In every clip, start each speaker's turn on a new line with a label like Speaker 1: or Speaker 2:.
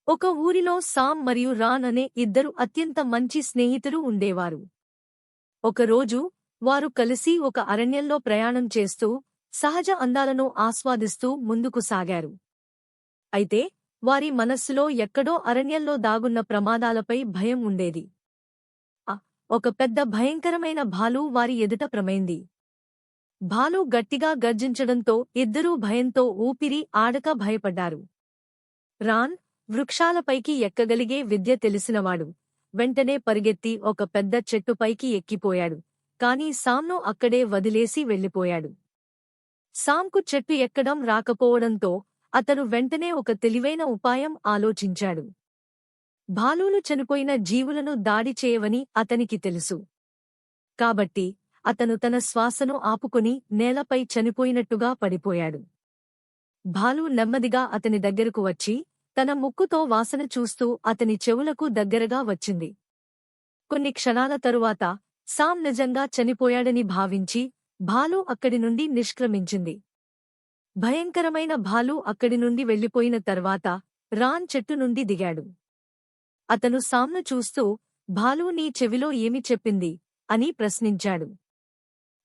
Speaker 1: ఒక ఊరిలో సామ్ మరియు రాన్ అనే ఇద్దరు అత్యంత మంచి స్నేహితులు ఉండేవారు. ఒకరోజు వారు కలిసి ఒక అరణ్యంలో ప్రయాణం చేస్తూ సహజ అందాలను ఆస్వాదిస్తూ ముందుకు సాగారు. అయితే వారి మనస్సులో ఎక్కడో అరణ్యంలో దాగున్న ప్రమాదాలపై భయం ఉండేది. ఒక పెద్ద భయంకరమైన భాలు వారి ఎదుట ప్రమైంది. భాలు గట్టిగా గర్జించడంతో ఇద్దరూ భయంతో ఊపిరి ఆడక భయపడ్డారు. రాన్ వృక్షాలపైకి ఎక్కగలిగే విద్య తెలిసినవాడు. వెంటనే పరిగెత్తి ఒక పెద్ద చెట్టుపైకి ఎక్కిపోయాడు. కాని సామ్ను అక్కడే వదిలేసి వెళ్ళిపోయాడు. సామ్కు చెట్టు ఎక్కడం రాకపోవడంతో అతను వెంటనే ఒక తెలివైన ఉపాయం ఆలోచించాడు. భాలులు చనిపోయిన జీవులను దాడి చేయవని అతనికి తెలుసు. కాబట్టి అతను తన శ్వాసను ఆపుకొని నేలపై చనిపోయినట్టుగా పడిపోయాడు. భాలు నెమ్మదిగా అతని దగ్గరకు వచ్చి తన ముక్కుతో వాసన చూస్తూ అతని చెవులకు దగ్గరగా వచ్చింది. కొన్ని క్షణాల తరువాత సామ్ నిజంగా చనిపోయాడని భావించి భాలు అక్కడి నుండి నిష్క్రమించింది. భయంకరమైన భాలు అక్కడి నుండి వెళ్లిపోయిన తర్వాత రాన్ చెట్టు నుండి దిగాడు. అతను సామ్ను చూస్తూ, భాలు నీ చెవిలో ఏమి చెప్పింది అని ప్రశ్నించాడు.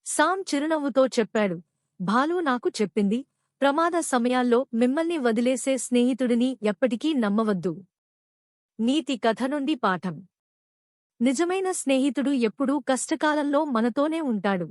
Speaker 1: సామ్ చిరునవ్వుతో చెప్పాడు, భాలు నాకు చెప్పింది, ప్రమాద సమయాల్లో మిమ్మల్ని వదిలేసే స్నేహితుడిని ఎప్పటికీ నమ్మవద్దు. నీతి కథ నుండి పాఠం: నిజమైన స్నేహితుడు ఎప్పుడూ కష్టకాలంలో మనతోనే ఉంటాడు.